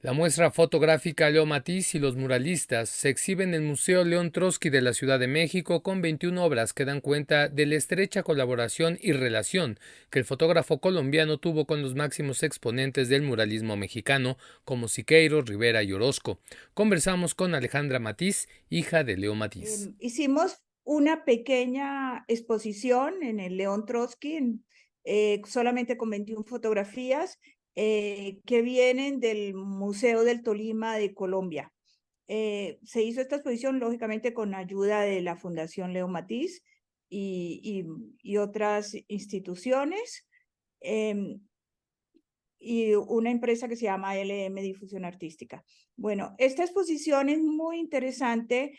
La muestra fotográfica Leo Matiz y los muralistas se exhibe en el Museo León Trotsky de la Ciudad de México con 21 obras que dan cuenta de la estrecha colaboración y relación que el fotógrafo colombiano tuvo con los máximos exponentes del muralismo mexicano como Siqueiros, Rivera y Orozco. Conversamos con Alejandra Matiz, hija de Leo Matiz. Hicimos una pequeña exposición en el León Trotsky, solamente con 21 fotografías que vienen del Museo del Tolima de Colombia. Se hizo esta exposición, lógicamente, con ayuda de la Fundación Leo Matiz y otras instituciones. em, y una empresa que se llama LM Difusión Artística. Bueno, esta exposición es muy interesante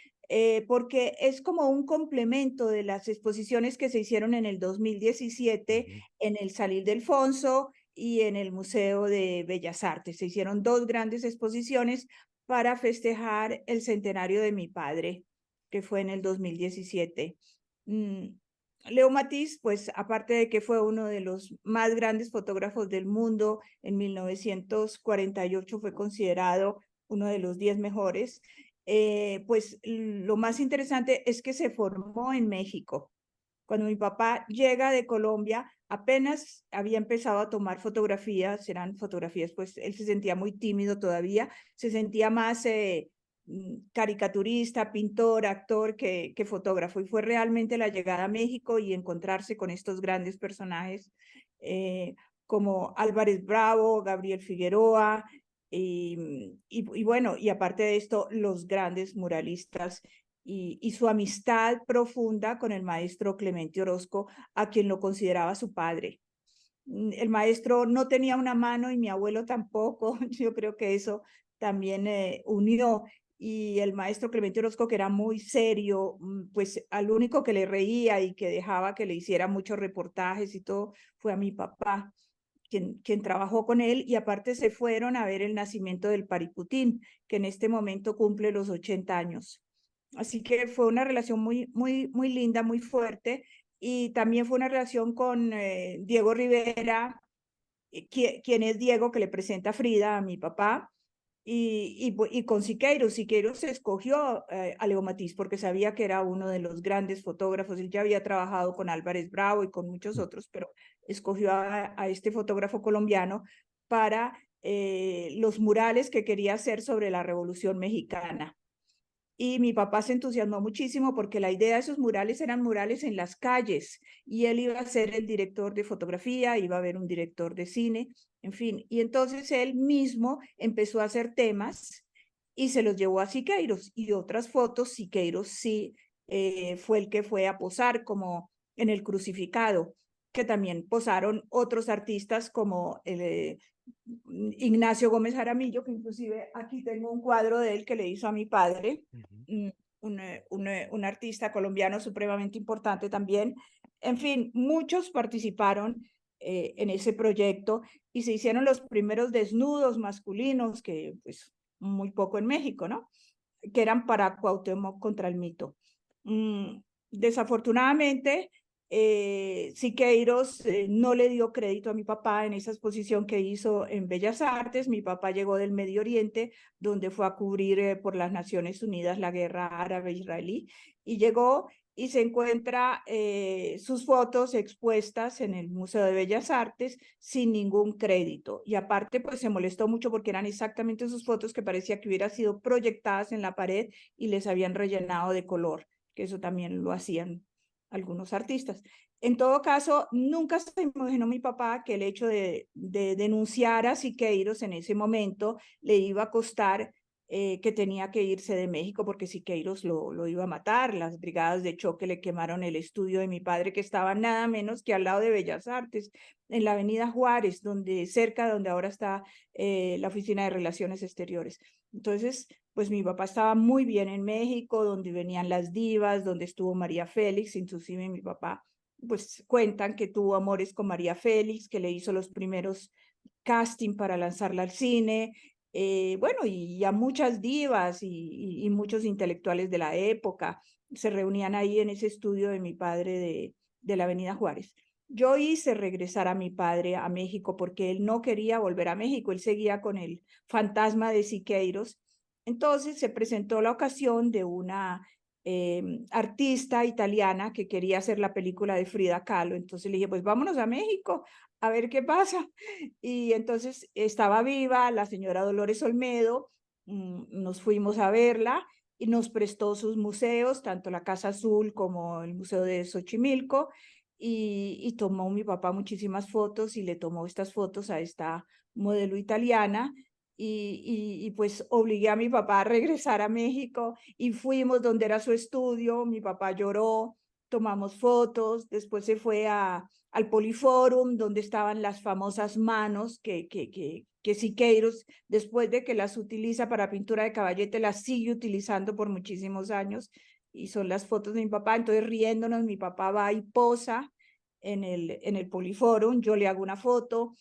porque es como un complemento de las exposiciones que se hicieron en el 2017 Ujú. en el Salil de Alfonso y en el Museo de Bellas Artes. Se hicieron dos grandes exposiciones para festejar el centenario de mi padre, que fue en el 2017. Leo Matiz, pues aparte de que fue uno de los más grandes fotógrafos del mundo, en 1948 fue considerado uno de los 10 mejores, pues lo más interesante es que se formó en México. Cuando mi papá llega de Colombia, apenas había empezado a tomar fotografías, eran fotografías, pues él se sentía muy tímido todavía, se sentía más caricaturista, pintor, actor que fotógrafo. Y fue realmente la llegada a México y encontrarse con estos grandes personajes eh, como Álvarez Bravo, Gabriel Figueroa, y bueno, y aparte de esto, los grandes muralistas y su amistad profunda con el maestro Clemente Orozco, a quien lo consideraba su padre. El maestro no tenía una mano y mi abuelo tampoco. Yo creo que eso también unió. Y el maestro Clemente Orozco, que era muy serio, pues al único que le reía y que dejaba que le hiciera muchos reportajes y todo, fue a mi papá, quien trabajó con él, y aparte se fueron a ver el nacimiento del Paricutín, que en este momento cumple los 80 años. Así que fue una relación muy linda, muy fuerte, y también fue una relación con Diego Rivera, quien es Diego, que le presenta a Frida, a mi papá, y con Siqueiros. Siqueiros escogió a Leo Matiz porque sabía que era uno de los grandes fotógrafos. Él ya había trabajado con Álvarez Bravo y con muchos otros, pero escogió a este fotógrafo colombiano para los murales que quería hacer sobre la Revolución Mexicana. Y mi papá se entusiasmó muchísimo porque la idea de esos murales eran murales en las calles y él iba a ser el director de fotografía, iba a haber un director de cine, en fin. Y entonces él mismo empezó a hacer temas y se los llevó a Siqueiros y otras fotos. Siqueiros sí fue el que fue a posar como en el crucificado, que también posaron otros artistas como Ignacio Gómez Jaramillo, que inclusive aquí tengo un cuadro de él que le hizo a mi padre, Ujú. un artista colombiano supremamente importante también. En fin, muchos participaron en ese proyecto y se hicieron los primeros desnudos masculinos, que pues muy poco en México, ¿no? Que eran para Cuauhtémoc contra el mito. Mm, Desafortunadamente, Siqueiros no le dio crédito a mi papá en esa exposición que hizo en Bellas Artes. Mi papá llegó del Medio Oriente, donde fue a cubrir por las Naciones Unidas la guerra árabe-israelí, y llegó y se encuentra sus fotos expuestas en el Museo de Bellas Artes sin ningún crédito. Y aparte, pues se molestó mucho porque eran exactamente sus fotos que parecía que hubieran sido proyectadas en la pared y les habían rellenado de color, que eso también lo hacían algunos artistas. En todo caso, nunca se imaginó mi papá que el hecho de denunciar a Siqueiros en ese momento le iba a costar que tenía que irse de México porque Siqueiros lo iba a matar. Las brigadas de choque le quemaron el estudio de mi padre, que estaba nada menos que al lado de Bellas Artes, en la avenida Juárez, cerca de donde ahora está la Oficina de Relaciones Exteriores. Entonces, pues mi papá estaba muy bien en México, donde venían las divas, donde estuvo María Félix. Inclusive mi papá, pues cuentan que tuvo amores con María Félix, que le hizo los primeros casting para lanzarla al cine. Bueno, y a muchas divas y muchos intelectuales de la época se reunían ahí en ese estudio de mi padre de la Avenida Juárez. yo hice regresar a mi padre a México porque él no quería volver a México, él seguía con el fantasma de Siqueiros. Entonces se presentó la ocasión de una artista italiana que quería hacer la película de Frida Kahlo. Entonces le dije, pues vámonos a México a ver qué pasa. Y entonces estaba viva la señora Dolores Olmedo, nos fuimos a verla y nos prestó sus museos, tanto la Casa Azul como el Museo de Xochimilco, y tomó mi papá muchísimas fotos y le tomó estas fotos a esta modelo italiana y pues obligué a mi papá a regresar a México y fuimos donde era su estudio, mi papá lloró, tomamos fotos, después se fue al Poliforum donde estaban las famosas manos que Siqueiros, después de que las utiliza para pintura de caballete, las sigue utilizando por muchísimos años y son las fotos de mi papá. Entonces riéndonos, mi papá va y posa en el Poliforum, yo le hago una foto,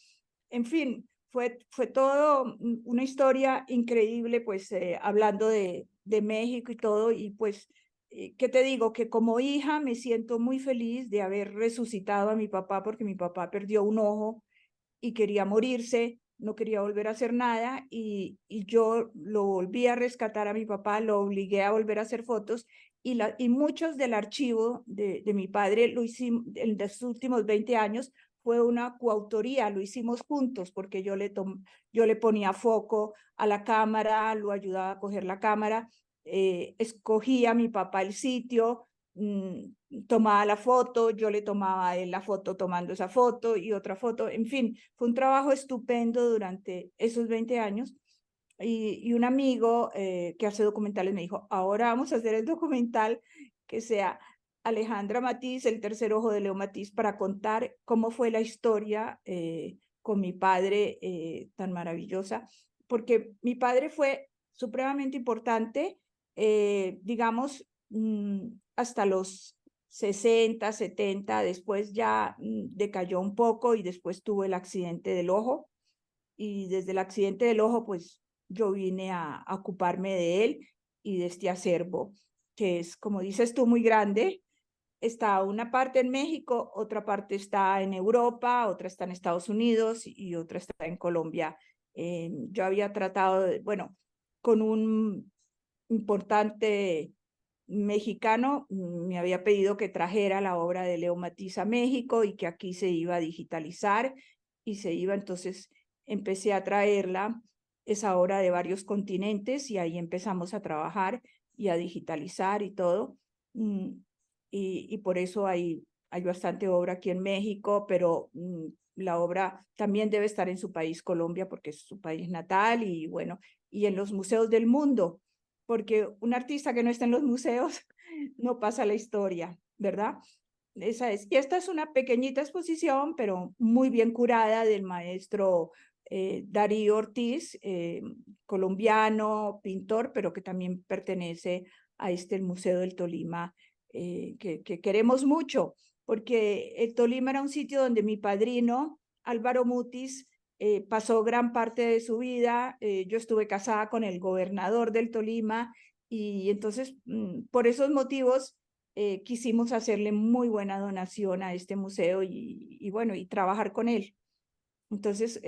en fin, fue todo una historia increíble, pues hablando de México y todo, y pues, ¿qué te digo? Que como hija me siento muy feliz de haber resucitado a mi papá, porque mi papá perdió un ojo y quería morirse, no quería volver a hacer nada y yo lo volví a rescatar a mi papá, lo obligué a volver a hacer fotos y muchos del archivo de mi padre lo hicimos en los últimos 20 años, fue una coautoría, lo hicimos juntos porque yo le ponía foco a la cámara, lo ayudaba a coger la cámara, escogía a mi papá el sitio, tomaba la foto, yo le tomaba a él la foto tomando esa foto y otra foto, en fin, fue un trabajo estupendo durante esos 20 años. Y un amigo que hace documentales me dijo, ahora vamos a hacer el documental que sea Alejandra Matiz, el tercer ojo de Leo Matiz, para contar cómo fue la historia con mi padre tan maravillosa, porque mi padre fue supremamente importante, digamos, hasta los 60, 70, después ya decayó un poco y después tuvo el accidente del ojo y desde el accidente del ojo pues yo vine a ocuparme de él y de este acervo que es, como dices tú, muy grande. Está una parte en México, otra parte está en Europa, otra está en Estados Unidos y otra está en Colombia. Yo había tratado, bueno, con un importante mexicano, me había pedido que trajera la obra de Leo Matiz a México y que aquí se iba a digitalizar y se iba, entonces empecé a traerla, esa obra de varios continentes y ahí empezamos a trabajar y a digitalizar y todo. Y por eso hay bastante obra aquí en México, pero la obra también debe estar en su país, Colombia, porque es su país natal y bueno, y en los museos del mundo, porque un artista que no está en los museos no pasa la historia, ¿verdad? Esa es. Y esta es una pequeñita exposición, pero muy bien curada del maestro Darío Ortiz, colombiano, pintor, pero que también pertenece a el Museo del Tolima, que queremos mucho, porque el Tolima era un sitio donde mi padrino, Álvaro Mutis, pasó gran parte de su vida. Yo estuve casada con el gobernador del Tolima y entonces, por esos motivos, quisimos hacerle muy buena donación a este museo y bueno, y trabajar con él. Entonces,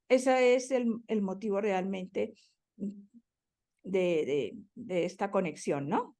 ese es el motivo realmente de esta conexión, ¿no?